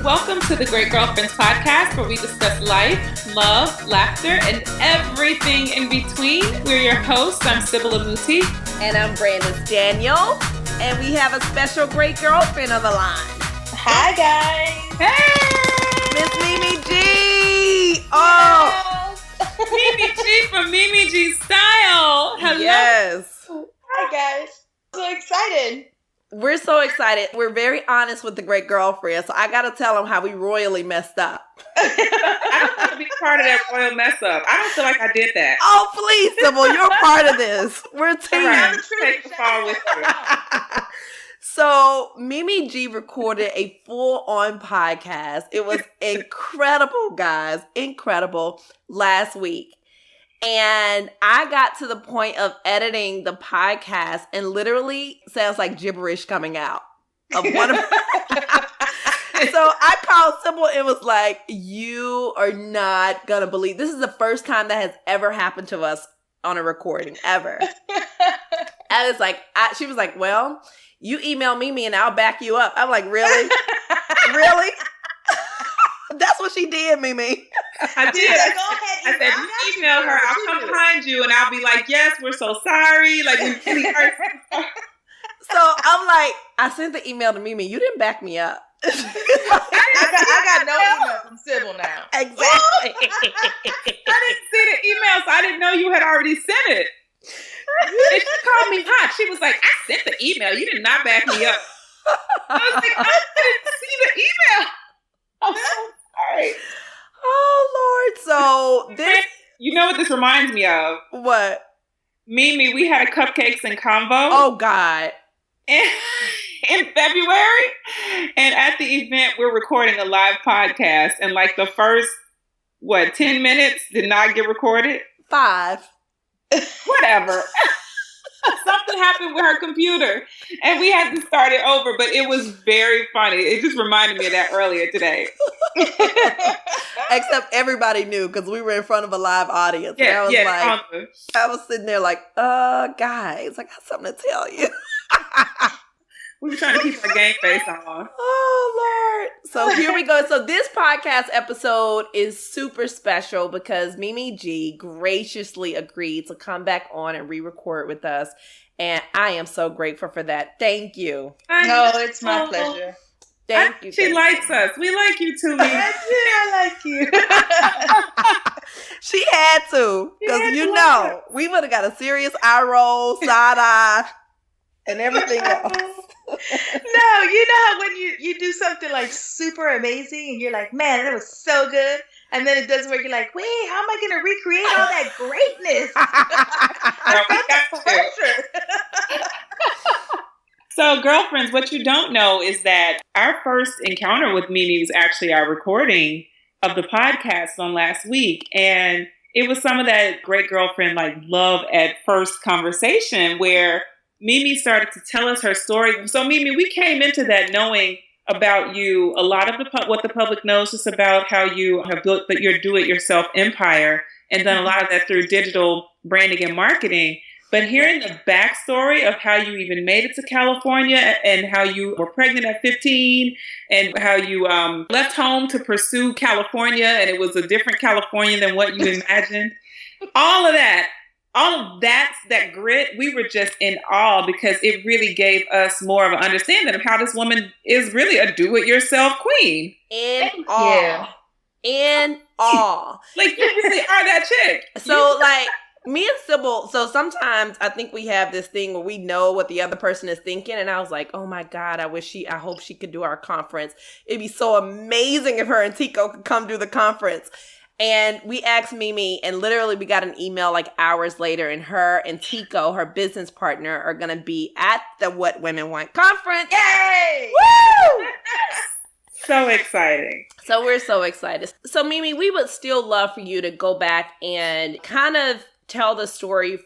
Welcome to the Great Girlfriends podcast, where we discuss life, love, laughter, and everything in between. We're your hosts. I'm Sybil Amuti. And I'm Brandis Daniel. And we have a special great girlfriend on the line. Hi, guys. Hey! Miss Mimi G. Oh! Mimi G from Mimi G Style. Hello. Yes. Hi, guys. So excited. We're so excited. We're very honest with the great girlfriend, so I got to tell them how we royally messed up. I don't want to be part of that royal mess up. I don't feel like I did that. Oh, please, Sybil, you're part of this. We're a team. Right. Take the fall with you. So, Mimi G recorded a full-on podcast. It was incredible, guys. Incredible last week. And I got to the point of editing the podcast and literally sounds like gibberish coming out of one of So I called Sybil and was like, you are not going to believe. This is the first time that has ever happened to us on a recording, ever. I was like, she was like, well, you email Mimi and I'll back you up. I'm like, really? Really? That's what she did, Mimi. I did. I said, you email her. I'll come behind you and I'll be like, yes, we're so sorry. Like, we really hurt. So I'm like, I sent the email to Mimi. You didn't back me up. I got no email from Sybil now. Exactly. I didn't see the email, so I didn't know you had already sent it. And she called me hot. She was like, I sent the email. You did not back me up. I was like, I didn't see the email. I'm so sorry. Oh, Lord. So this... You know what this reminds me of? What? Mimi, we had a cupcakes and convo. Oh, God. In February. And at the event, we're recording a live podcast. And like the first, 10 minutes did not get recorded? 5. Whatever. Something happened with her computer and we had to start it over, but it was very funny. It just reminded me of that earlier today. Except everybody knew because we were in front of a live audience. Yeah, I was sitting there like, guys, I got something to tell you. We were trying to keep our game face on. Oh, Lord. So here we go. So this podcast episode is super special because Mimi G graciously agreed to come back on and re-record with us. And I am so grateful for that. Thank you. No, it's my pleasure. Thank you. She likes us. We like you too, Mimi. I like you. She had to. Because we would have got a serious eye roll, side eye, and everything else. No, you know how when you do something like super amazing and you're like, man, that was so good. And then it doesn't work. You're like, wait, how am I going to recreate all that greatness? I felt that pressure. So, girlfriends, what you don't know is that our first encounter with Mimi was actually our recording of the podcast on last week. And it was some of that great girlfriend, like love at first conversation where Mimi started to tell us her story. So, Mimi, we came into that knowing about you a lot of what the public knows just about how you have built your do-it-yourself empire and done a lot of that through digital branding and marketing. But hearing the backstory of how you even made it to California and how you were pregnant at 15 and how you left home to pursue California and it was a different California than what you imagined. All of that, that grit, we were just in awe because it really gave us more of an understanding of how this woman is really a do-it-yourself queen. In awe. In awe. Like, you really are that chick. So, like, me and Sybil, so sometimes I think we have this thing where we know what the other person is thinking. And I was like, oh my God, I hope she could do our conference. It'd be so amazing if her and Tico could come do the conference. And we asked Mimi, and literally we got an email like hours later, and her and Tico, her business partner, are going to be at the What Women Want conference. Yay! Woo! So exciting. So we're so excited. So Mimi, we would still love for you to go back and kind of tell the story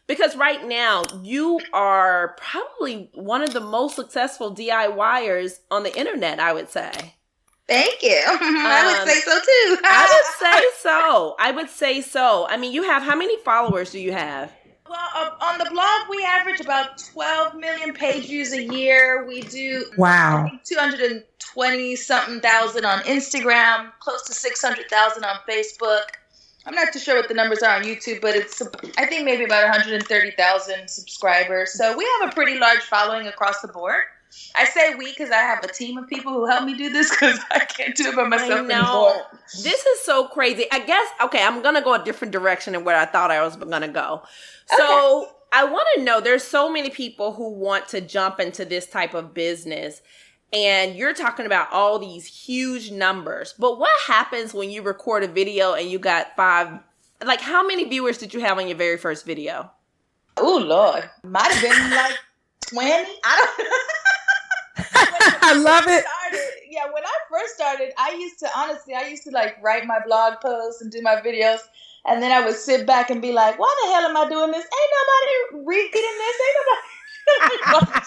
because right now you are probably one of the most successful DIYers on the internet, I would say. Thank you. I would say so too. I would say so. I mean, you have, how many followers do you have? Well, on the blog, we average about 12 million page views a year. We do, I Wow. think, 220 something thousand on Instagram, close to 600,000 on Facebook. I'm not too sure what the numbers are on YouTube, but it's, I think, maybe about 130,000 subscribers. So we have a pretty large following across the board. I say we because I have a team of people who help me do this because I can't do it by myself anymore. This is so crazy. I guess, okay, I'm going to go a different direction than where I thought I was going to go. So okay. I want to know, there's so many people who want to jump into this type of business. And you're talking about all these huge numbers. But what happens when you record a video and you got 5, like how many viewers did you have on your very first video? Oh, Lord. Might have been like 20. I don't know. I love it. When I first started, I used to like write my blog posts and do my videos. And then I would sit back and be like, why the hell am I doing this? Ain't nobody reading this. Ain't nobody.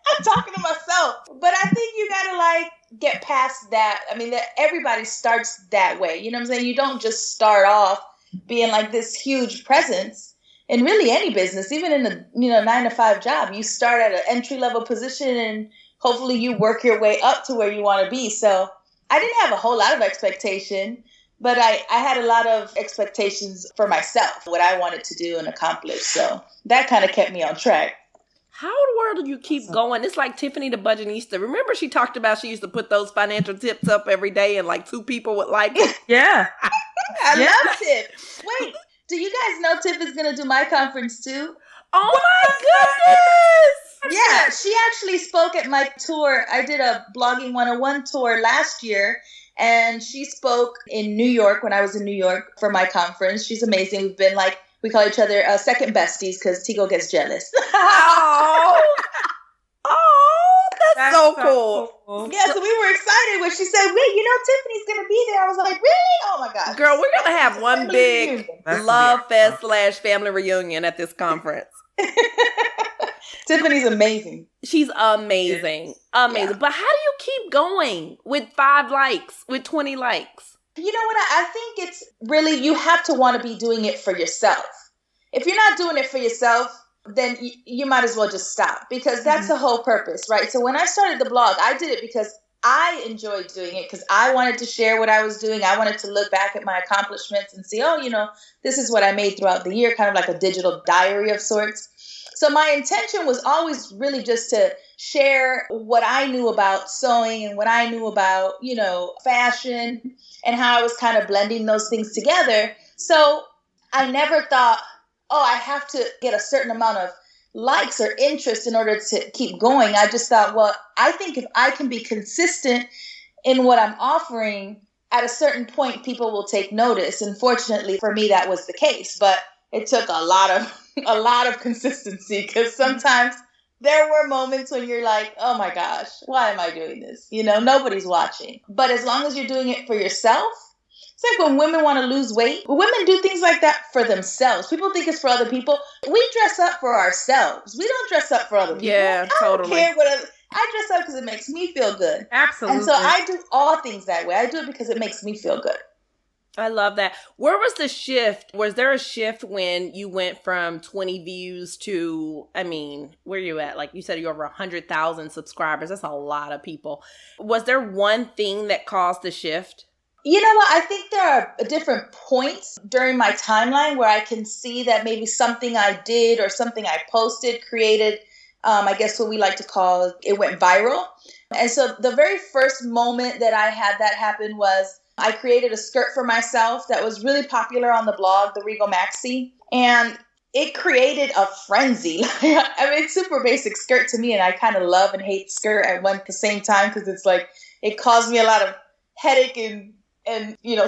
I'm talking to myself. But I think you got to like get past that. I mean, that everybody starts that way. You know what I'm saying? You don't just start off being like this huge presence in really any business, even in the 9-to-5 job. You start at an entry-level position and hopefully you work your way up to where you want to be. So I didn't have a whole lot of expectation, but I had a lot of expectations for myself, what I wanted to do and accomplish. So that kind of kept me on track. How in the world do you keep going? It's like Tiffany the Budgetnista. Remember she talked about she used to put those financial tips up every day and like 2 people would like it? Yeah. I love Tiff. Wait, do you guys know Tiff is going to do my conference too? Oh my goodness! Yeah, she actually spoke at my tour. I did a Blogging 101 tour last year, and she spoke in New York when I was in New York for my conference. She's amazing. We've been like, we call each other second besties because Tigo gets jealous. Oh, that's so cool. Yeah, so we were excited when she said, wait, Tiffany's going to be there. I was like, really? Oh my gosh. Girl, we're going to have one big love fest / family reunion at this conference. Tiffany's amazing. She's amazing. Amazing. Yeah. But how do you keep going with 5 likes, with 20 likes? You know what? I think it's really, you have to want to be doing it for yourself. If you're not doing it for yourself, then you might as well just stop, because that's the whole purpose, right? So when I started the blog, I did it because I enjoyed doing it, because I wanted to share what I was doing. I wanted to look back at my accomplishments and see, this is what I made throughout the year, kind of like a digital diary of sorts. So my intention was always really just to share what I knew about sewing and what I knew about, fashion, and how I was kind of blending those things together. So I never thought, I have to get a certain amount of likes or interest in order to keep going. I just thought, well, I think if I can be consistent in what I'm offering, at a certain point, people will take notice. And fortunately for me, that was the case. But it took a lot of consistency, because sometimes there were moments when you're like, oh my gosh, why am I doing this? Nobody's watching. But as long as you're doing it for yourself, it's like when women want to lose weight. Women do things like that for themselves. People think it's for other people. We dress up for ourselves. We don't dress up for other people. Yeah, totally. I don't care I dress up because it makes me feel good. Absolutely. And so I do all things that way. I do it because it makes me feel good. I love that. Where was the shift? Was there a shift when you went from 20 views to, where are you at? Like you said, you're over 100,000 subscribers. That's a lot of people. Was there one thing that caused the shift? You know what? I think there are different points during my timeline where I can see that maybe something I did or something I posted created, I guess what we like to call, it went viral. And so the very first moment that I had that happen was I created a skirt for myself that was really popular on the blog, the Regal Maxi. And it created a frenzy. It's super basic skirt to me, and I kind of love and hate skirt at the same time, because it's like it caused me a lot of headache and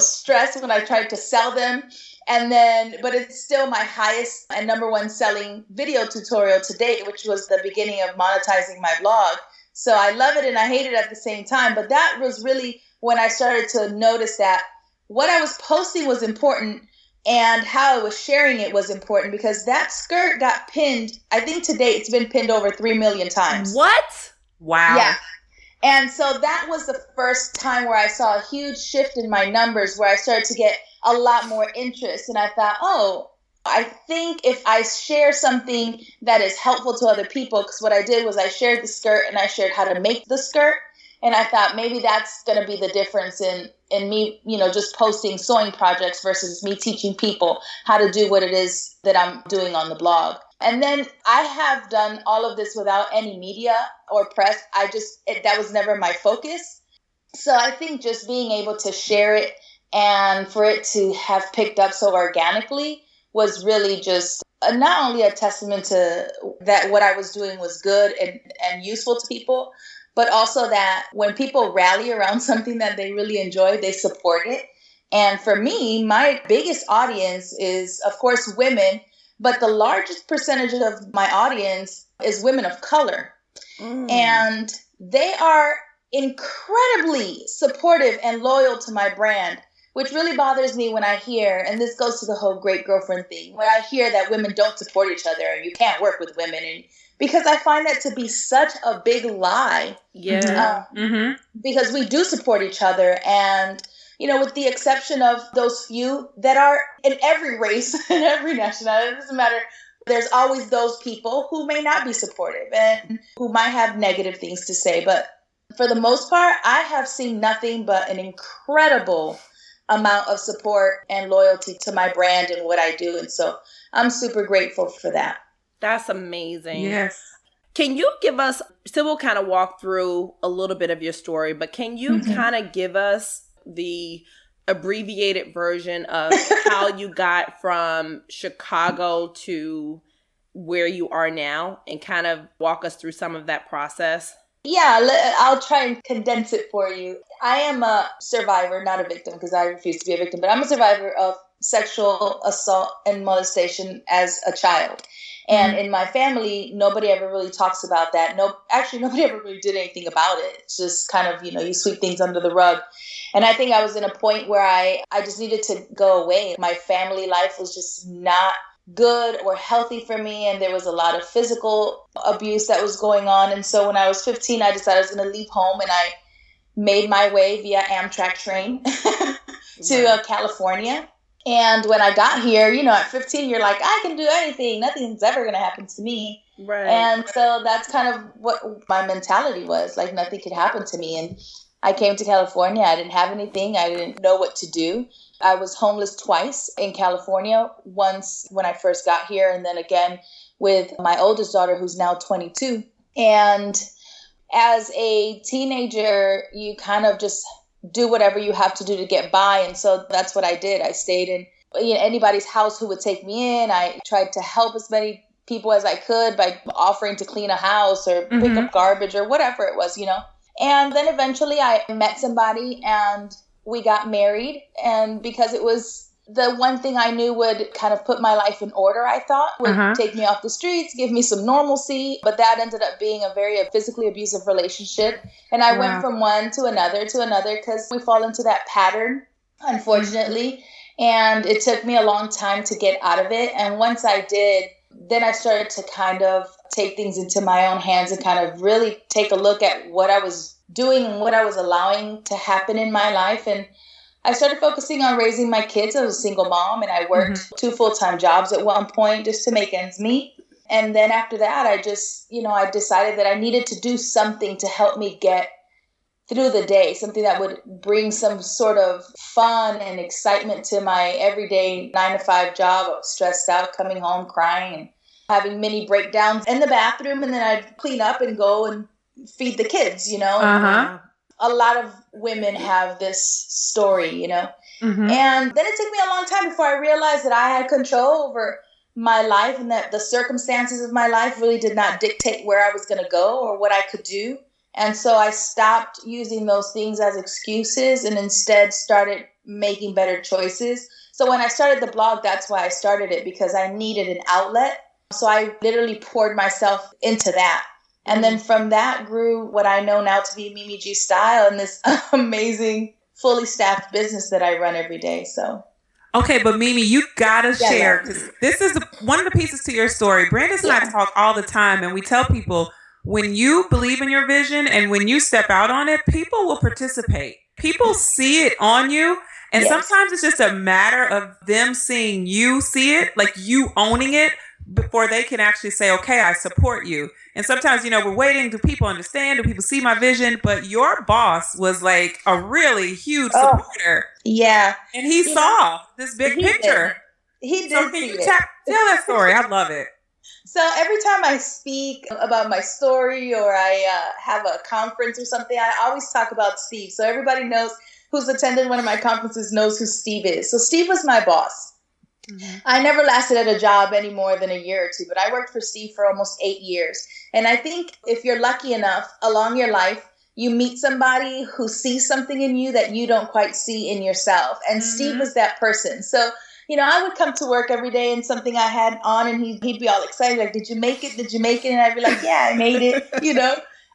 stress when I tried to sell them. But it's still my highest and number one selling video tutorial to date, which was the beginning of monetizing my blog. So I love it and I hate it at the same time. But that was really when I started to notice that what I was posting was important and how I was sharing it was important, because that skirt got pinned. I think to date it's been pinned over 3 million times. What? Wow. Yeah. And so that was the first time where I saw a huge shift in my numbers, where I started to get a lot more interest. And I thought, I think if I share something that is helpful to other people, because what I did was I shared the skirt and I shared how to make the skirt. And I thought maybe that's going to be the difference in me, just posting sewing projects versus me teaching people how to do what it is that I'm doing on the blog. And then I have done all of this without any media or press. That was never my focus. So I think just being able to share it and for it to have picked up so organically was really just not only a testament to that what I was doing was good and useful to people, but also that when people rally around something that they really enjoy, they support it. And for me, my biggest audience is, of course, women, but the largest percentage of my audience is women of color. And they are incredibly supportive and loyal to my brand, which really bothers me when I hear, and this goes to the whole great girlfriend thing, when I hear that women don't support each other and you can't work with women. And because I find that to be such a big lie. Yeah. Because we do support each other. And, with the exception of those few that are in every race, in every nationality, it doesn't matter. There's always those people who may not be supportive and who might have negative things to say. But for the most part, I have seen nothing but an incredible amount of support and loyalty to my brand and what I do. And so I'm super grateful for that. That's amazing. Yes. Can you give us, Sybil kind of walked through a little bit of your story, but can you kind of give us the abbreviated version of how you got from Chicago to where you are now and kind of walk us through some of that process? Yeah, I'll try and condense it for you. I am a survivor, not a victim, because I refuse to be a victim, but I'm a survivor of sexual assault and molestation as a child. And in my family, nobody ever really talks about that. Nobody ever really did anything about it. It's just kind of, you sweep things under the rug. And I think I was in a point where I just needed to go away. My family life was just not good or healthy for me. And there was a lot of physical abuse that was going on. And so when I was 15, I decided I was going to leave home, and I made my way via Amtrak train to California. And when I got here, at 15, you're like, I can do anything. Nothing's ever going to happen to me. Right. And so that's kind of what my mentality was, like nothing could happen to me. And I came to California. I didn't have anything. I didn't know what to do. I was homeless twice in California, once when I first got here, and then again with my oldest daughter, who's now 22. And as a teenager, you kind of just do whatever you have to do to get by. And so that's what I did. I stayed in anybody's house who would take me in. I tried to help as many people as I could by offering to clean a house or pick up garbage or whatever it was, And then eventually I met somebody and we got married. And because it was the one thing I knew would kind of put my life in order, I thought, would take me off the streets, give me some normalcy. But that ended up being a very physically abusive relationship. And I went from one to another because we fall into that pattern, unfortunately. And it took me a long time to get out of it. And once I did, then I started to kind of take things into my own hands and kind of really take a look at what I was doing and what I was allowing to happen in my life. And I started focusing on raising my kids. I was a single mom, and I worked 2 full-time jobs at one point just to make ends meet. And then after that, I just, I decided that I needed to do something to help me get through the day, something that would bring some sort of fun and excitement to my everyday 9-to-5 job. I was stressed out, coming home crying and having mini breakdowns in the bathroom, and then I'd clean up and go and feed the kids, A lot of women have this story, And then it took me a long time before I realized that I had control over my life and that the circumstances of my life really did not dictate where I was going to go or what I could do. And so I stopped using those things as excuses and instead started making better choices. So when I started the blog, that's why I started it, because I needed an outlet. So I literally poured myself into that. And then from that grew what I know now to be Mimi G Style and this amazing, fully staffed business that I run every day. So. Okay, but Mimi, you gotta share, because this is one of the pieces to your story. Brandis and I talk all the time, and we tell people, when you believe in your vision and when you step out on it, people will participate. People see it on you. And Yes. sometimes it's just a matter of them seeing you see it, like you owning it, before they can actually say, okay, I support you. And sometimes, we're waiting. Do people understand? Do people see my vision? But your boss was like a really huge supporter. Yeah. And he saw this big picture. He did So can you tell that story? I love it. So every time I speak about my story or I have a conference or something, I always talk about Steve. So everybody knows who's attended one of my conferences knows who Steve is. So Steve was my boss. Mm-hmm. I never lasted at a job any more than a year or two, but I worked for Steve for almost 8 years. And I think if you're lucky enough along your life, you meet somebody who sees something in you that you don't quite see in yourself. And Steve was that person. So, I would come to work every day and something I had on and he'd be all excited. Like, did you make it? Did you make it? And I'd be like, yeah, I made it,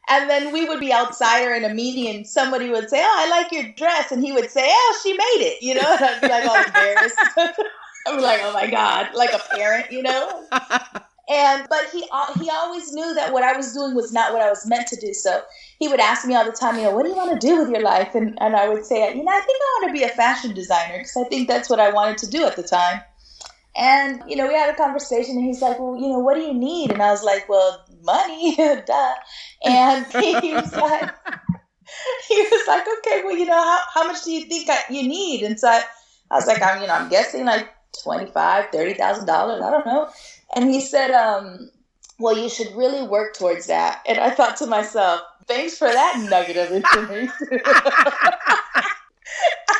And then we would be outside or in a meeting and somebody would say, oh, I like your dress. And he would say, oh, she made it, And I'd be like all embarrassed. I'm like, oh my God, like a parent, But he always knew that what I was doing was not what I was meant to do. So he would ask me all the time, what do you want to do with your life? And I would say, I think I want to be a fashion designer because I think that's what I wanted to do at the time. And, we had a conversation and he's like, well, what do you need? And I was like, well, money, duh. And he was like, okay, well, how much do you think you need? And so I was like, I'm guessing like $25,000, $30,000. I don't know. And he said, well, you should really work towards that. And I thought to myself, thanks for that nugget of information. I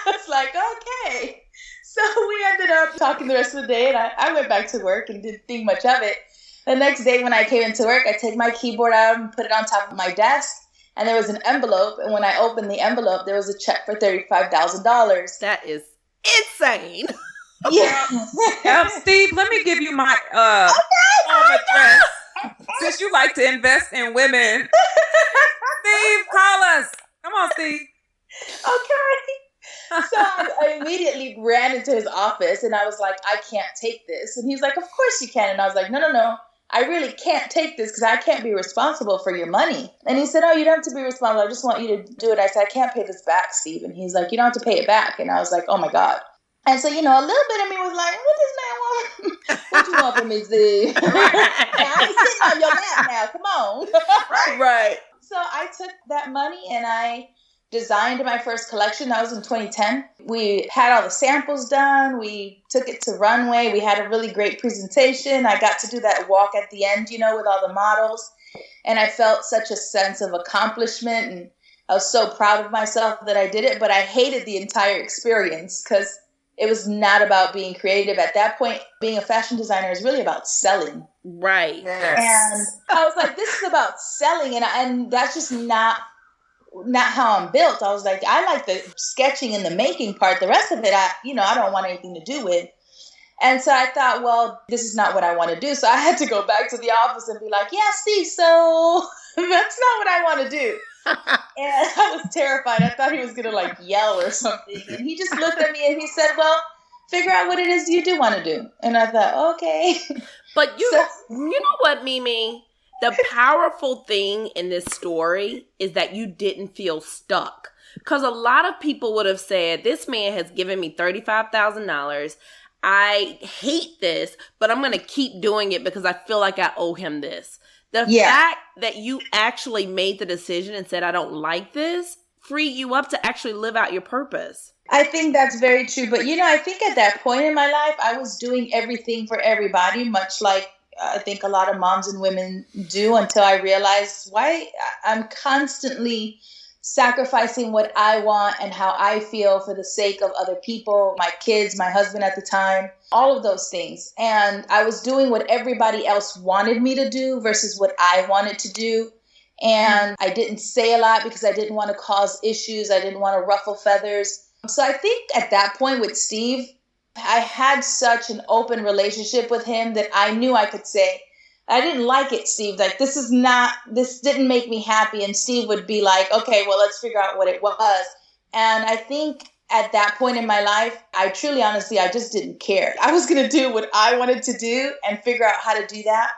was like, okay. So we ended up talking the rest of the day, and I went back to work and didn't think much of it. The next day when I came into work, I take my keyboard out and put it on top of my desk, and there was an envelope. And when I opened the envelope, there was a check for $35,000. That is insane. Yeah. Steve, let me give you my home address. Since you like to invest in women. Steve, call us. Come on, Steve. Okay. So I immediately ran into his office and I was like, I can't take this. And he's like, of course you can. And I was like, no. I really can't take this because I can't be responsible for your money. And he said, oh, you don't have to be responsible. I just want you to do it. I said, I can't pay this back, Steve. And he's like, you don't have to pay it back. And I was like, oh my God. And so, a little bit of me was like, what does man want? What you want from me, Steve? I ain't sitting on your lap now. Come on. Right. So I took that money and I designed my first collection. That was in 2010. We had all the samples done. We took it to runway. We had a really great presentation. I got to do that walk at the end, with all the models. And I felt such a sense of accomplishment. And I was so proud of myself that I did it. But I hated the entire experience because it was not about being creative. At that point, being a fashion designer is really about selling. Right. Yes. And I was like, this is about selling. And that's just not how I'm built. I was like, I like the sketching and the making part. The rest of it, I don't want anything to do with. And so I thought, well, this is not what I want to do. So I had to go back to the office and be like, yeah, Steve, so that's not what I want to do. And I was terrified. I thought he was going to yell or something. And he just looked at me and he said, well, figure out what it is you do want to do. And I thought, okay. But you know what, Mimi? The powerful thing in this story is that you didn't feel stuck. Because a lot of people would have said, this man has given me $35,000. I hate this, but I'm going to keep doing it because I feel like I owe him this. The fact that you actually made the decision and said, I don't like this, free you up to actually live out your purpose. I think that's very true. But, I think at that point in my life, I was doing everything for everybody, much like I think a lot of moms and women do, until I realized why I'm constantly sacrificing what I want and how I feel for the sake of other people, my kids, my husband at the time, all of those things. And I was doing what everybody else wanted me to do versus what I wanted to do. And I didn't say a lot because I didn't want to cause issues. I didn't want to ruffle feathers. So I think at that point with Steve, I had such an open relationship with him that I knew I could say, I didn't like it, Steve. This didn't make me happy. And Steve would be like, okay, well, let's figure out what it was. And I think at that point in my life, I truly, honestly, I just didn't care. I was going to do what I wanted to do and figure out how to do that.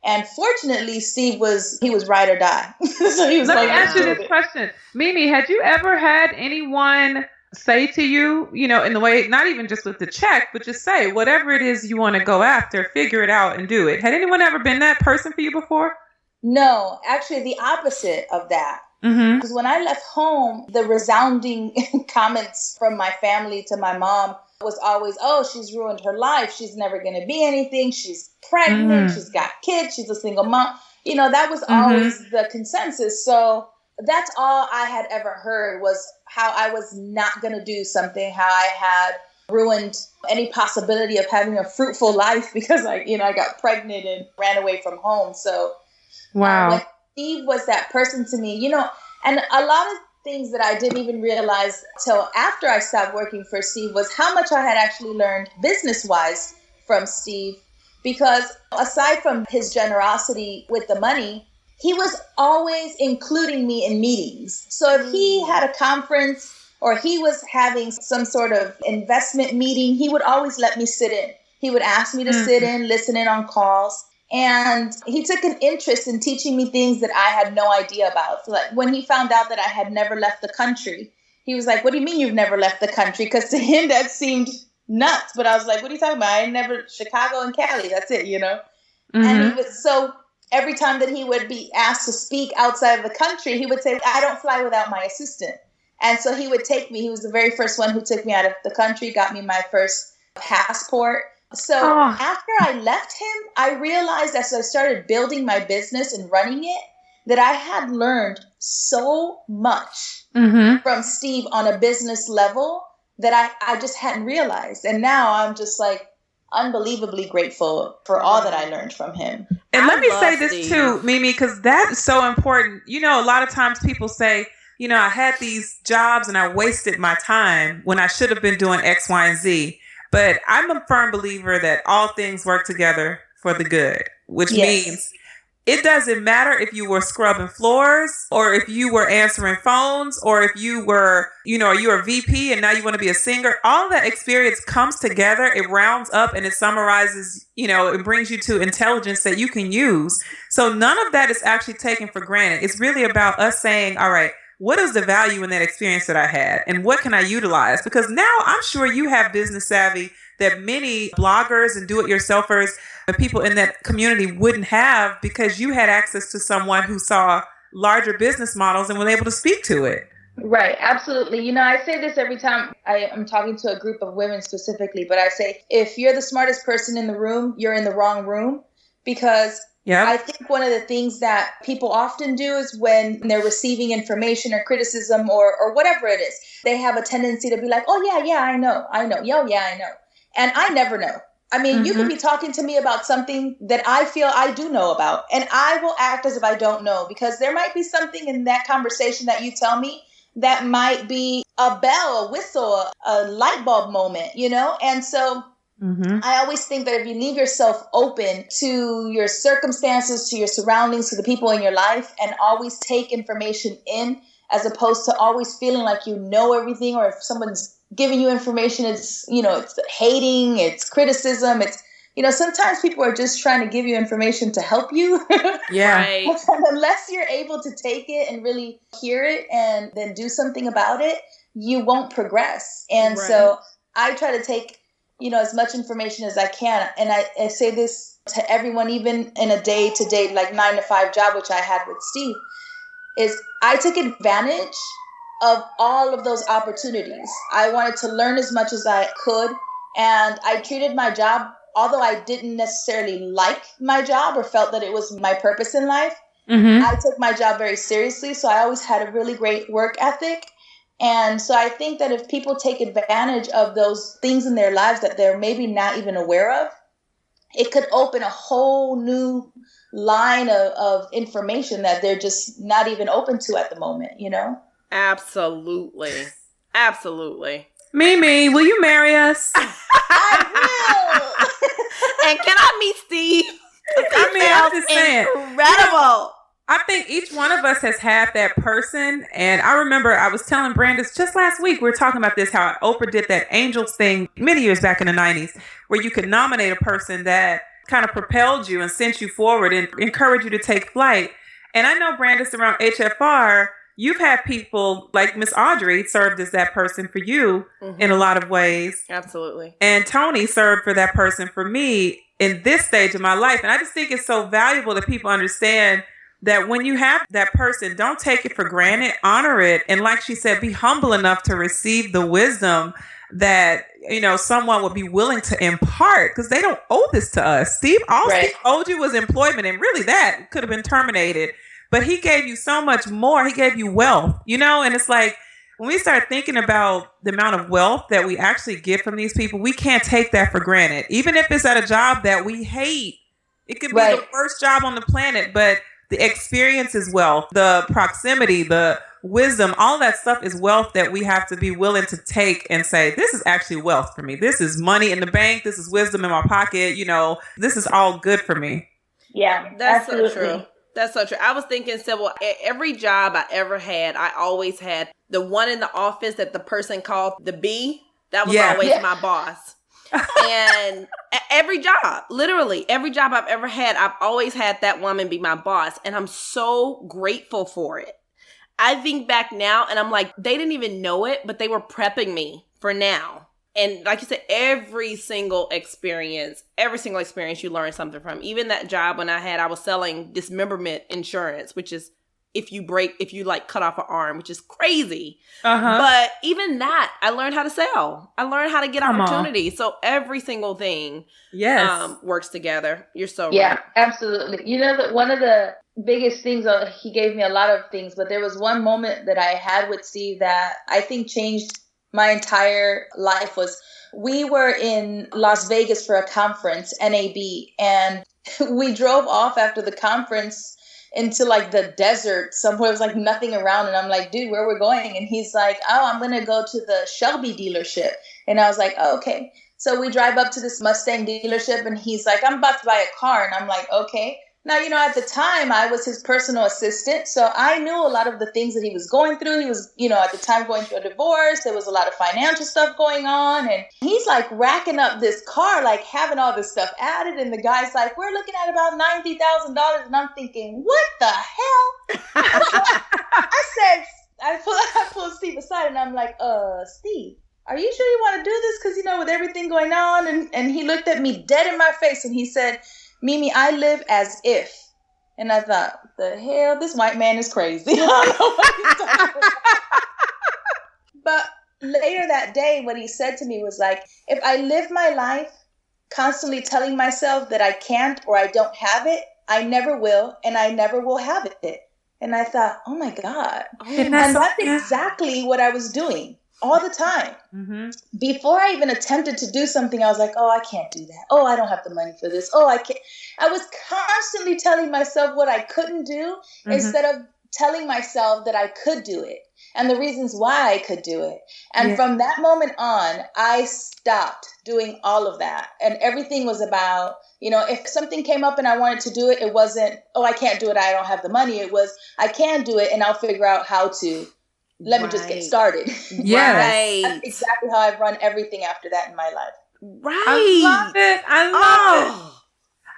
And fortunately, Steve was ride or die. So he was Let me ask you this question. Mimi, had you ever had anyone say to you, in the way, not even just with the check, but just say whatever it is you want to go after, figure it out and do it. Had anyone ever been that person for you before? No, actually the opposite of that. Because when I left home, the resounding comments from my family to my mom was always, oh, she's ruined her life. She's never going to be anything. She's pregnant. She's got kids. She's a single mom. That was always the consensus. So that's all I had ever heard, was how I was not going to do something, how I had ruined any possibility of having a fruitful life because I got pregnant and ran away from home. So wow. Steve was that person to me, and a lot of things that I didn't even realize till after I stopped working for Steve was how much I had actually learned business-wise from Steve. Because aside from his generosity with the money, he was always including me in meetings. So if he had a conference or he was having some sort of investment meeting, he would always let me sit in. He would ask me to sit in, listen in on calls. And he took an interest in teaching me things that I had no idea about. So like when he found out that I had never left the country, he was like, what do you mean you've never left the country? Because to him, that seemed nuts. But I was like, what are you talking about? I never, Chicago and Cali, that's it, And he was, so every time that he would be asked to speak outside of the country, he would say, I don't fly without my assistant. And so he would take me. He was the very first one who took me out of the country, got me my first passport. So after I left him, I realized as I started building my business and running it, that I had learned so much from Steve on a business level that I just hadn't realized. And now I'm just like unbelievably grateful for all that I learned from him. And let me say this too, Mimi, because that's so important. A lot of times people say, I had these jobs and I wasted my time when I should have been doing X, Y, and Z. But I'm a firm believer that all things work together for the good, which means it doesn't matter if you were scrubbing floors or if you were answering phones or if you were, you're a VP and now you want to be a singer. All that experience comes together. It rounds up and it summarizes, it brings you to intelligence that you can use. So none of that is actually taken for granted. It's really about us saying, all right, what is the value in that experience that I had and what can I utilize? Because now I'm sure you have business savvy that many bloggers and do-it-yourselfers and people in that community wouldn't have because you had access to someone who saw larger business models and was able to speak to it. Right, absolutely. I say this every time I am talking to a group of women specifically, but I say, if you're the smartest person in the room, you're in the wrong room because I think one of the things that people often do is when they're receiving information or criticism or whatever it is, they have a tendency to be like, oh, yeah, I know. Yeah, I know. And I never know. I mean, you could be talking to me about something that I feel I do know about, and I will act as if I don't know because there might be something in that conversation that you tell me that might be a bell, a whistle, a light bulb moment, And so I always think that if you leave yourself open to your circumstances, to your surroundings, to the people in your life, and always take information in as opposed to always feeling like you know everything, or if someone's giving you information, it's, it's hating, it's criticism, it's, sometimes people are just trying to give you information to help you. Yeah. Right. And unless you're able to take it and really hear it and then do something about it, you won't progress. And so I try to take as much information as I can. And I say this to everyone, even in a day-to-day, like 9-to-5 job, which I had with Steve, is I took advantage of all of those opportunities. I wanted to learn as much as I could. And I treated my job, although I didn't necessarily like my job or felt that it was my purpose in life, I took my job very seriously. So I always had a really great work ethic. And so I think that if people take advantage of those things in their lives that they're maybe not even aware of, it could open a whole new line of information that they're just not even open to at the moment, Absolutely. Absolutely. Mimi, will you marry us? I will. And can I meet Steve? I'm just saying. Incredible. I think each one of us has had that person. And I remember I was telling Brandis just last week, we were talking about this, how Oprah did that Angels thing many years back in the 90s, where you could nominate a person that kind of propelled you and sent you forward and encouraged you to take flight. And I know Brandis around HFR, you've had people like Miss Audrey served as that person for you in a lot of ways. Absolutely. And Tony served for that person for me in this stage of my life. And I just think it's so valuable that people understand that when you have that person, don't take it for granted, honor it. And like she said, be humble enough to receive the wisdom that, you know, someone would be willing to impart, because they don't owe this to us. Steve owed you was employment, and really that could have been terminated. But he gave you so much more. He gave you wealth, you know, and it's like when we start thinking about the amount of wealth that we actually get from these people, we can't take that for granted. Even if it's at a job that we hate, it could be the worst job on the planet, but the experience is wealth, the proximity, the wisdom, all that stuff is wealth that we have to be willing to take and say, this is actually wealth for me. This is money in the bank. This is wisdom in my pocket. You know, this is all good for me. Yeah, that's absolutely. so true. That's so true. I was thinking, Sybil, every job I ever had, I always had the one in the office that the person called the B. That was always my boss. And every job, literally every job I've ever had, I've always had that woman be my boss. And I'm so grateful for it. I think back now and I'm like, they didn't even know it, but they were prepping me for now. And like you said, every single experience you learn something from. Even that job when I was selling dismemberment insurance, which is if you like cut off an arm, which is crazy. But even that, I learned how to sell. I learned how to get opportunity. So every single thing works together. You're so right. Absolutely. You know, that one of the biggest things, he gave me a lot of things, but there was one moment that I had with Steve that I think changed my entire life. Was we were in Las Vegas for a conference, NAB, and we drove off after the conference into like the desert somewhere. It was like nothing around, and I'm like, dude, where we're going? And he's like, oh, I'm gonna go to the Shelby dealership. And I was like, oh, okay. So we drive up to this Mustang dealership, and he's like, I'm about to buy a car. And I'm like, okay. Now, you know, at the time I was his personal assistant, so I knew a lot of the things that he was going through. He was, you know, at the time going through a divorce. There was a lot of financial stuff going on, and he's like racking up this car, like having all this stuff added. And the guy's like, we're looking at about $90,000. And I'm thinking, what the hell? I pulled Steve aside, and I'm like, Steve, are you sure you want to do this? Because, you know, with everything going on. And he looked at me dead in my face, and he said, Mimi, I live as if. And I thought, the hell, this white man is crazy. I don't know what he's talking about. But later that day, what he said to me was like, if I live my life constantly telling myself that I can't or I don't have it, I never will, and I never will have it. And I thought, oh my God. And that's exactly what I was doing all the time. Before I even attempted to do something, I was like, oh, I can't do that. Oh, I don't have the money for this. Oh, I can't. I was constantly telling myself what I couldn't do instead of telling myself that I could do it and the reasons why I could do it. And from that moment on, I stopped doing all of that. And everything was about, you know, if something came up and I wanted to do it, it wasn't, oh, I can't do it, I don't have the money. It was, I can do it, and I'll figure out how to. Let me just get started. That's exactly how I've run everything after that in my life. Right. I love it.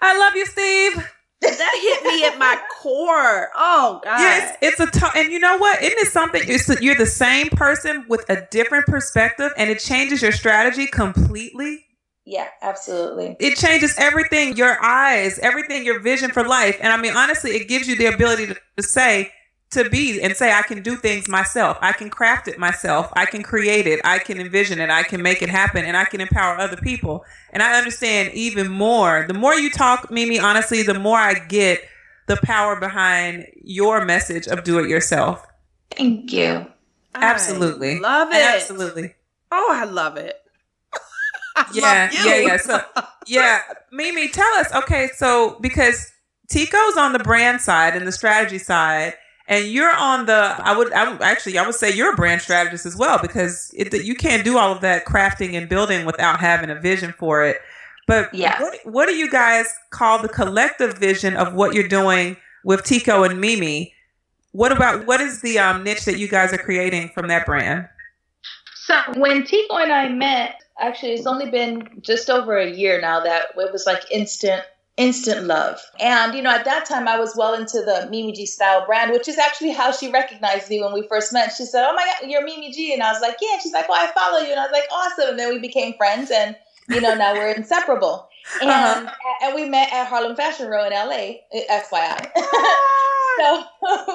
I love you, Steve. That hit me at my core. Oh, God. Yes, it's and you know what? Isn't it something? You're the same person with a different perspective, and it changes your strategy completely. Yeah, absolutely. It changes everything, your eyes, everything, your vision for life. And I mean, honestly, it gives you the ability to say, I can do things myself. I can craft it myself. I can create it. I can envision it. I can make it happen, and I can empower other people. And I understand even more. The more you talk, Mimi, honestly, the more I get the power behind your message of do it yourself. Thank you. Absolutely. I love it. Absolutely. Oh, I love it. Yeah. So, Mimi, tell us. Okay, so because Tico's on the brand side and the strategy side, and you're on the, I would say you're a brand strategist as well, because you can't do all of that crafting and building without having a vision for it. But what do you guys call the collective vision of what you're doing with Tico and Mimi? What is the niche that you guys are creating from that brand? So when Tico and I met, actually, it's only been just over a year now that it was like instant instant love. And, at that time I was well into the Mimi G style brand, which is actually how she recognized me when we first met. She said, "Oh my God, you're Mimi G." And I was like, "Yeah." And she's like, "Well, I follow you." And I was like, "Awesome." And then we became friends, and, now we're inseparable. And and we met at Harlem Fashion Row in LA, FYI.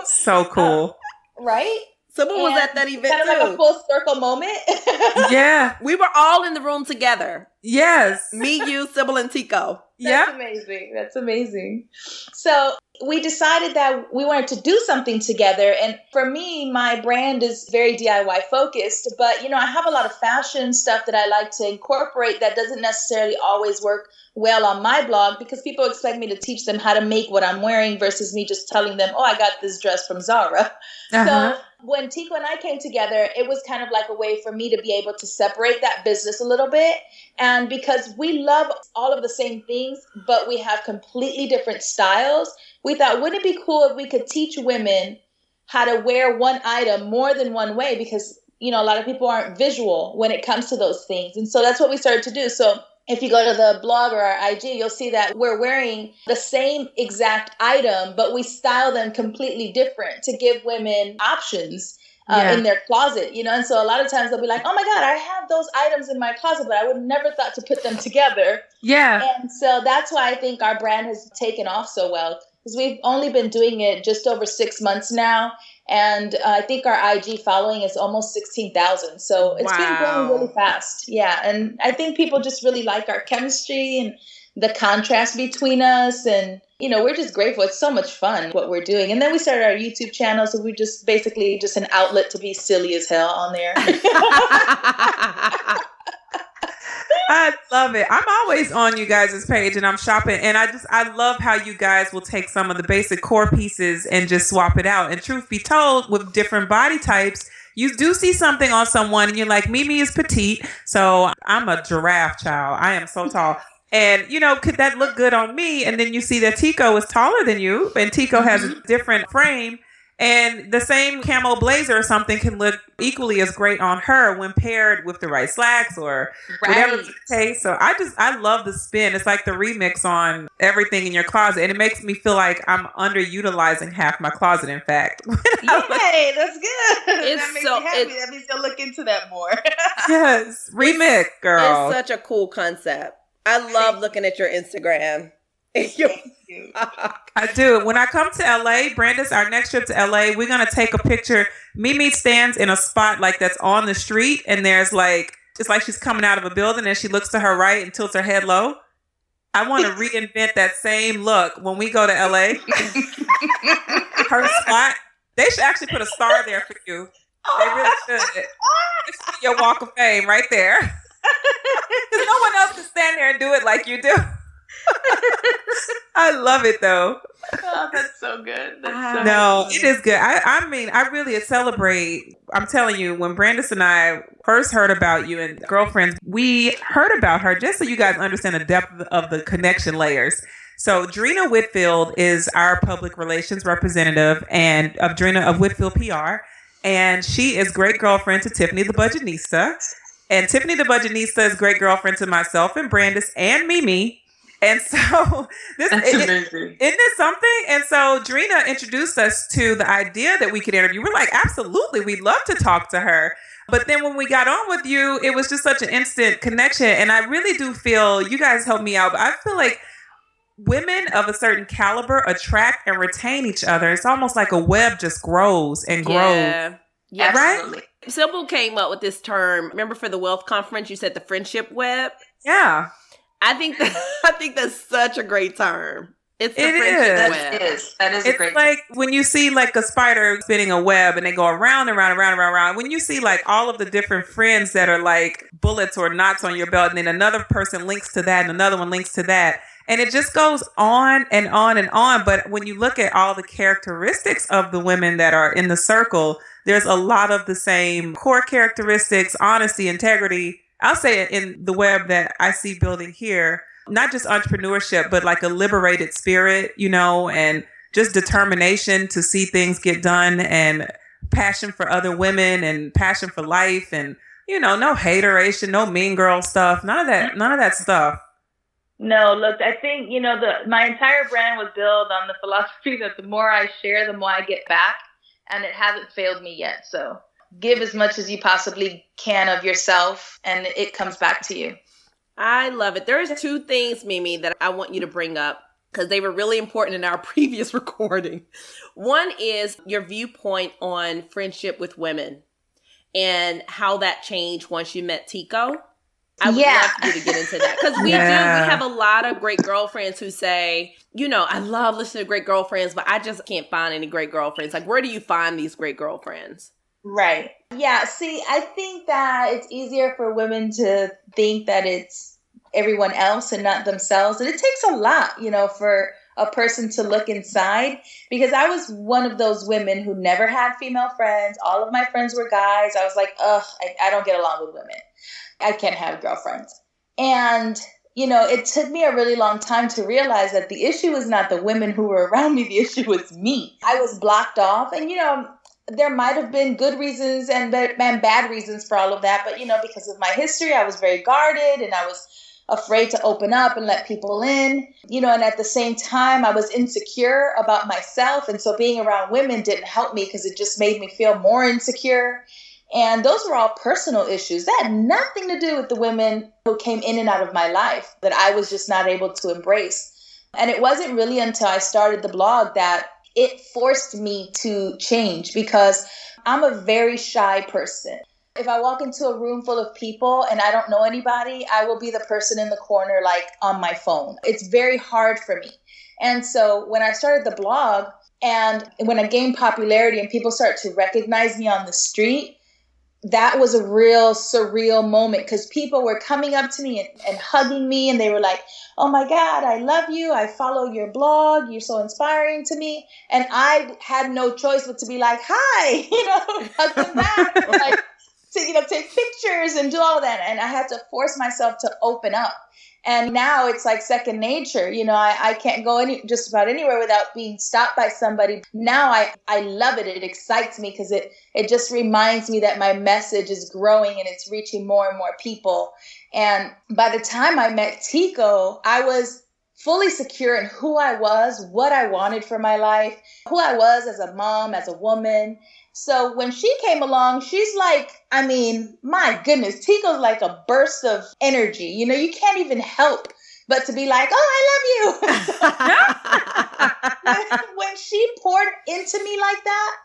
So cool. Right? Someone was at that event kind of like a full circle moment. Yeah. We were all in the room together. Yes. Me, you, Sybil, and Tico. That's amazing. That's amazing. So we decided that we wanted to do something together. And for me, my brand is very DIY focused. But, I have a lot of fashion stuff that I like to incorporate that doesn't necessarily always work well on my blog, because people expect me to teach them how to make what I'm wearing versus me just telling them, "Oh, I got this dress from Zara." So when Tico and I came together, it was kind of like a way for me to be able to separate that business a little bit. And because we love all of the same things, but we have completely different styles, we thought, wouldn't it be cool if we could teach women how to wear one item more than one way? Because, a lot of people aren't visual when it comes to those things. And so that's what we started to do. So if you go to the blog or our IG, you'll see that we're wearing the same exact item, but we style them completely different to give women options in their closet, And so a lot of times they'll be like, "Oh my God, I have those items in my closet, but I would never thought to put them together." Yeah. And so that's why I think our brand has taken off so well, because we've only been doing it just over 6 months now. And I think our IG following is almost 16,000. So it's been growing really fast. Yeah. And I think people just really like our chemistry and the contrast between us. And, we're just grateful. It's so much fun what we're doing. And then we started our YouTube channel. So we're just basically just an outlet to be silly as hell on there. I love it. I'm always on you guys' page and I'm shopping, and I love how you guys will take some of the basic core pieces and just swap it out. And truth be told, with different body types, you do see something on someone and you're like, Mimi is petite, so I'm a giraffe, child. I am so tall. And, could that look good on me? And then you see that Tico is taller than you, and Tico has a different frame. And the same camo blazer or something can look equally as great on her when paired with the right slacks or whatever the case. So I love the spin. It's like the remix on everything in your closet. And it makes me feel like I'm underutilizing half my closet, in fact. Yay, that's good. That makes me happy. That means you'll look into that more. Yes, remix, girl. It's such a cool concept. I love looking at your Instagram. I do. When I come to LA, Brandis, our next trip to LA, we're going to take a picture. Mimi stands in a spot like that's on the street, and there's it's like she's coming out of a building and she looks to her right and tilts her head low. I want to reinvent that same look when we go to LA. Her spot, they should actually put a star there for you. They really should. This should be your walk of fame right there. Because no one else can stand there and do it like you do. I love it though. Oh, that's so good. It is good. I mean, I really celebrate. I'm telling you, when Brandis and I first heard about you and Girlfriends, we heard about her just so you guys understand the depth of the connection layers. So Drina Whitfield is our public relations representative and of Drina of Whitfield PR. And she is great girlfriend to Tiffany the Budgetnista. And Tiffany the Budgetnista is great girlfriend to myself and Brandis and Mimi. And so isn't this something? And so Drina introduced us to the idea that we could interview. We're like, absolutely, we'd love to talk to her. But then when we got on with you, it was just such an instant connection. And I really do feel, you guys helped me out, but I feel like women of a certain caliber attract and retain each other. It's almost like a web just grows and grows. Yeah, absolutely. Right? Sybil came up with this term. Remember for the Wealth Conference, you said the friendship web? Yeah. I think that's such a great term. It's the friendship web. That is a great term. It's like when you see like a spider spinning a web and they go around and around and around and around. When you see like all of the different friends that are like bullets or knots on your belt, and then another person links to that and another one links to that. And it just goes on and on and on. But when you look at all the characteristics of the women that are in the circle, there's a lot of the same core characteristics: honesty, integrity. I'll say it in the web that I see building here, not just entrepreneurship, but like a liberated spirit, and just determination to see things get done, and passion for other women and passion for life, and, no hateration, no mean girl stuff, none of that stuff. No, look, I think, my entire brand was built on the philosophy that the more I share, the more I get back. And it hasn't failed me yet. So give as much as you possibly can of yourself, and it comes back to you. I love it. There's two things, Mimi, that I want you to bring up because they were really important in our previous recording. One is your viewpoint on friendship with women and how that changed once you met Tico. I would love for you to get into that because we have a lot of great girlfriends who say, I love listening to great girlfriends, but I just can't find any great girlfriends. Like, where do you find these great girlfriends? Right. Yeah. See, I think that it's easier for women to think that it's everyone else and not themselves. And it takes a lot, for a person to look inside, because I was one of those women who never had female friends. All of my friends were guys. I was like, I don't get along with women. I can't have girlfriends. And, it took me a really long time to realize that the issue was not the women who were around me. The issue was me. I was blocked off. And, there might have been good reasons and bad reasons for all of that. But, because of my history, I was very guarded and I was afraid to open up and let people in, and at the same time, I was insecure about myself. And so being around women didn't help me because it just made me feel more insecure. And those were all personal issues. That had nothing to do with the women who came in and out of my life that I was just not able to embrace. And it wasn't really until I started the blog that it forced me to change, because I'm a very shy person. If I walk into a room full of people and I don't know anybody, I will be the person in the corner, like on my phone. It's very hard for me. And so when I started the blog and when I gained popularity and people start to recognize me on the street, that was a real surreal moment, because people were coming up to me and hugging me, and they were like, oh my God, I love you. I follow your blog. You're so inspiring to me. And I had no choice but to be like, hi, hug them back, like, to, take pictures and do all that. And I had to force myself to open up. And now it's like second nature. I can't go just about anywhere without being stopped by somebody. Now I love it. It excites me because it just reminds me that my message is growing and it's reaching more and more people. And by the time I met Tico, I was fully secure in who I was, what I wanted for my life, who I was as a mom, as a woman. So when she came along, she's like, my goodness, Tico's like a burst of energy. You can't even help but to be like, oh, I love you. When she poured into me like that,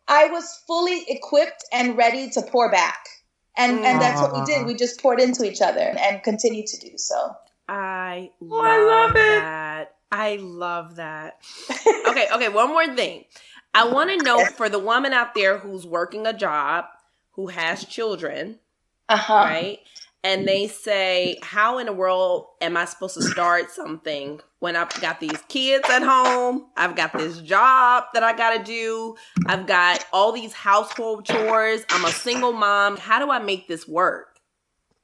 I was fully equipped and ready to pour back. And that's what we did. We just poured into each other and continue to do so. I love that. I love that. Okay, one more thing. I want to know, for the woman out there who's working a job, who has children, right? And they say, how in the world am I supposed to start something when I've got these kids at home? I've got this job that I got to do. I've got all these household chores. I'm a single mom. How do I make this work?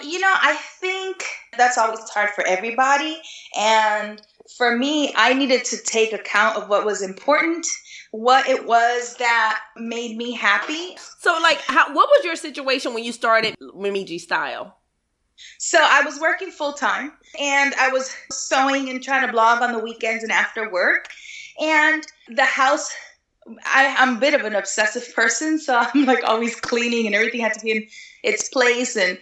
I think that's always hard for everybody. And for me, I needed to take account of what was important, what it was that made me happy. So, what was your situation when you started Mimi G Style? So I was working full time and I was sewing and trying to blog on the weekends and after work. And the house, I'm a bit of an obsessive person. So I'm like always cleaning and everything had to be in its place. And,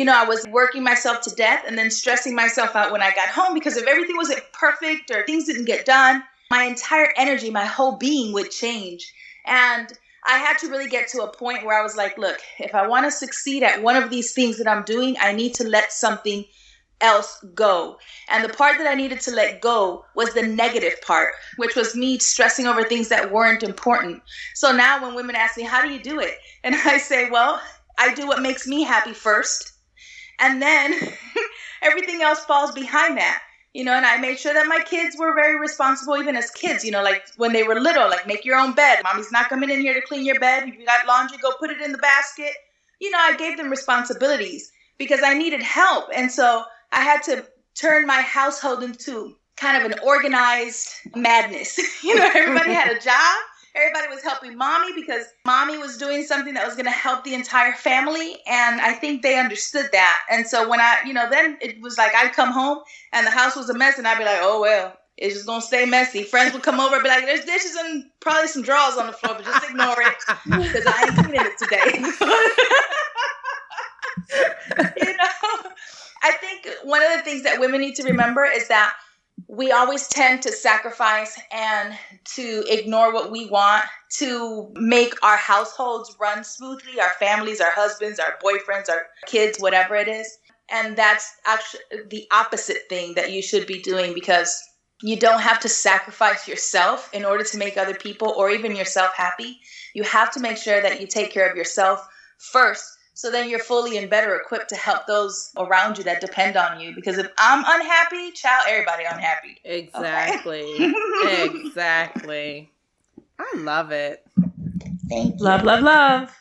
I was working myself to death and then stressing myself out when I got home, because if everything wasn't perfect or things didn't get done, my entire energy, my whole being would change. And I had to really get to a point where I was like, look, if I want to succeed at one of these things that I'm doing, I need to let something else go. And the part that I needed to let go was the negative part, which was me stressing over things that weren't important. So now when women ask me, how do you do it? And I say, well, I do what makes me happy first. And then everything else falls behind that. And I made sure that my kids were very responsible, even as kids, like when they were little, like make your own bed. Mommy's not coming in here to clean your bed. If you got laundry, go put it in the basket. I gave them responsibilities because I needed help. And so I had to turn my household into kind of an organized madness. Everybody had a job. everybody was helping mommy because mommy was doing something that was going to help the entire family. And I think they understood that. And so when I, then it was like I'd come home and the house was a mess and I'd be like, oh, well, it's just going to stay messy. Friends would come over and be like, there's dishes and probably some drawers on the floor, but just ignore it because I ain't cleaning it today. I think one of the things that women need to remember is that we always tend to sacrifice and to ignore what we want to make our households run smoothly, our families, our husbands, our boyfriends, our kids, whatever it is. And that's actually the opposite thing that you should be doing, because you don't have to sacrifice yourself in order to make other people or even yourself happy. You have to make sure that you take care of yourself first, so then you're fully and better equipped to help those around you that depend on you. Because if I'm unhappy, child, everybody unhappy. Exactly. Okay? Exactly. I love it. Thank you. Love, love, love.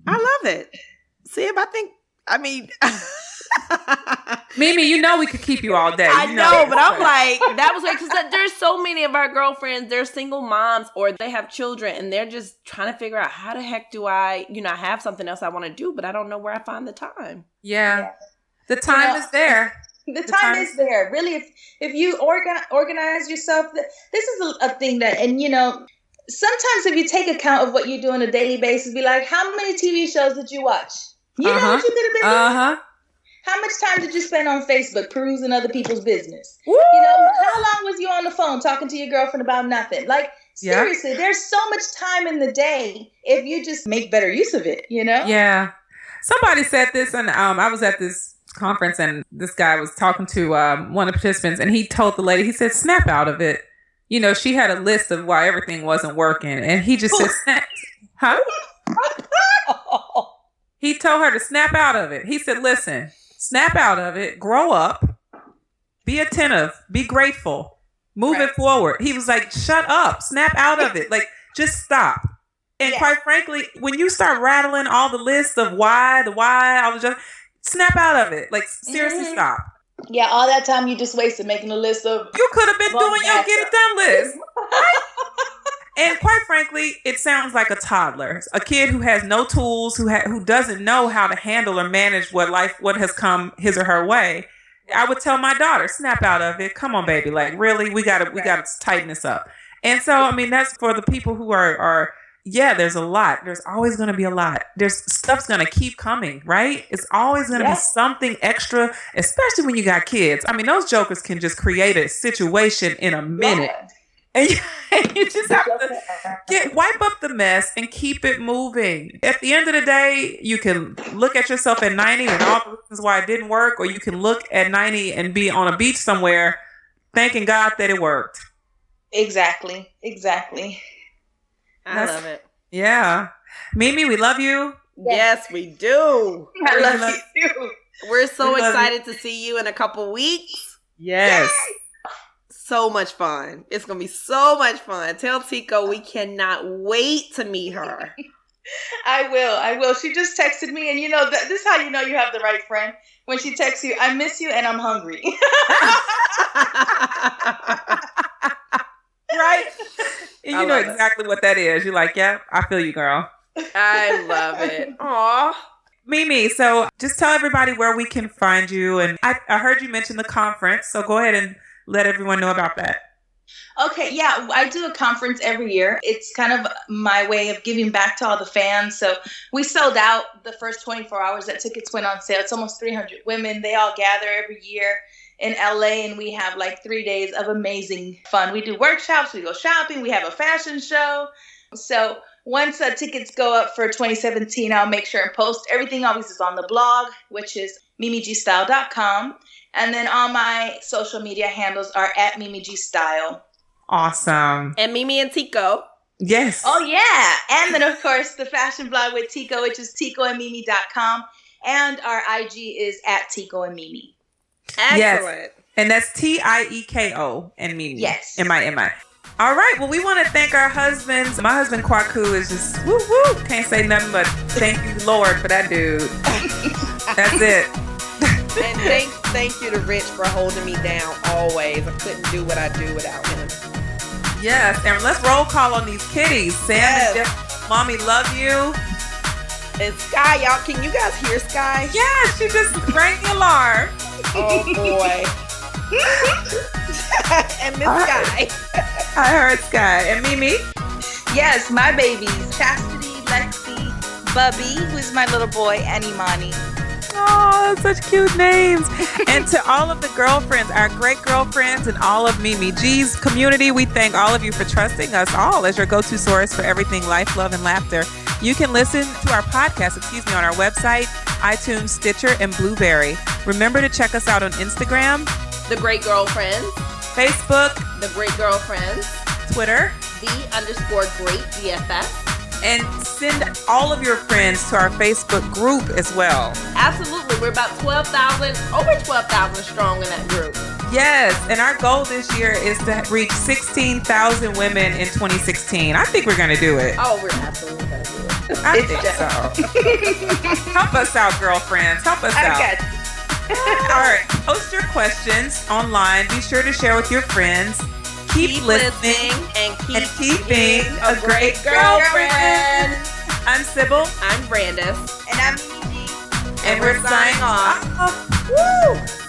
I love it. See, Mimi, we could keep you all day. I know, but I'm like, that was weird because there's so many of our girlfriends, they're single moms or they have children and they're just trying to figure out how the heck do I, I have something else I want to do, but I don't know where I find the time. Yeah. The time is there. The time is there. Really, if you organize yourself, this is a thing that, and sometimes if you take account of what you do on a daily basis, be like, how many TV shows did you watch? You know what you could have been doing? How much time did you spend on Facebook perusing other people's business? Woo! How long was you on the phone talking to your girlfriend about nothing? Like, seriously, there's so much time in the day if you just make better use of it, Yeah. Somebody said this, and I was at this conference, and this guy was talking to one of the participants, and he told the lady, he said, snap out of it. She had a list of why everything wasn't working, and he just said, snap. Huh? He told her to snap out of it. He said, listen, snap out of it, grow up, be attentive, be grateful, move it forward. He was like, shut up, snap out of it. Like, just stop. And quite frankly, when you start rattling all the lists of why, all the just, snap out of it. Like, seriously, stop. Yeah, all that time you just wasted making a list of... You could have been doing your get it done list. And quite frankly, it sounds like a toddler, a kid who has no tools, who doesn't know how to handle or manage what has come his or her way. I would tell my daughter, snap out of it. Come on, baby. Like, really, we gotta tighten this up. And so, that's for the people who are there's a lot. There's always going to be a lot. There's stuff's going to keep coming, right? It's always going to be something extra, especially when you got kids. Those jokers can just create a situation in a minute. And you just have to wipe up the mess and keep it moving. At the end of the day, you can look at yourself at 90 and all the reasons why it didn't work, or you can look at 90 and be on a beach somewhere thanking God that it worked. Exactly. I love it. Yeah. Mimi, we love you. Yes, we do. I love you too. We're so excited to see you in a couple weeks. Yes. So much fun. It's going to be so much fun. Tell Tico we cannot wait to meet her. I will. She just texted me, and this is how you know you have the right friend. When she texts you, I miss you and I'm hungry. Right? And you know exactly what that is. You're like, yeah, I feel you, girl. I love it. Aw. Mimi, so just tell everybody where we can find you. And I heard you mention the conference, so go ahead and let everyone know about that. Okay, yeah, I do a conference every year. It's kind of my way of giving back to all the fans. So we sold out the first 24 hours that tickets went on sale. It's almost 300 women. They all gather every year in LA, and we have like 3 days of amazing fun. We do workshops, we go shopping, we have a fashion show. So once tickets go up for 2017, I'll make sure and post. Everything always is on the blog, which is mimigstyle.com. And then all my social media handles are at mimigstyle. Awesome. And Mimi and Tico. Yes. Oh, yeah. And then, of course, the fashion blog with Tico, which is ticoandmimi.com. And our IG is at Tico and Mimi. Excellent. Yes. And that's TIEKO and Mimi. Yes. MI. All right. Well, we want to thank our husbands. My husband, Kwaku, is just woo woo. Can't say nothing but thank you, Lord, for that dude. That's it. And thank you to Rich for holding me down always. I couldn't do what I do without him. Yes, and let's roll call on these kitties. Sam and Jeff, Mommy love you. And Sky, y'all, can you guys hear Sky? Yeah, she just rang the alarm. Oh boy. And Miss Sky. I heard Sky. And Mimi? Yes, my babies, Chastity, Lexi, Bubby, who's my little boy, and Imani. Oh, such cute names. And to all of the girlfriends, our great girlfriends, and all of Mimi G's community, we thank all of you for trusting us all as your go-to source for everything life, love, and laughter. You can listen to our podcast, on our website, iTunes, Stitcher, and Blueberry. Remember to check us out on Instagram, The Great Girlfriends, Facebook, The Great Girlfriends, Twitter, _Great BFF. and send all of your friends to our Facebook group as well. Absolutely. We're about 12,000, over 12,000 strong in that group. Yes, and our goal this year is to reach 16,000 women in 2016. I think we're going to do it. Oh, we're absolutely going to do it. I think so. Help us out, girlfriends. Help us out. Okay. All right. Post your questions online. Be sure to share with your friends. Keep listening and keep being a great girlfriend. I'm Sybil. I'm Brandis. And I'm Mimi G. And we're signing off. Woo!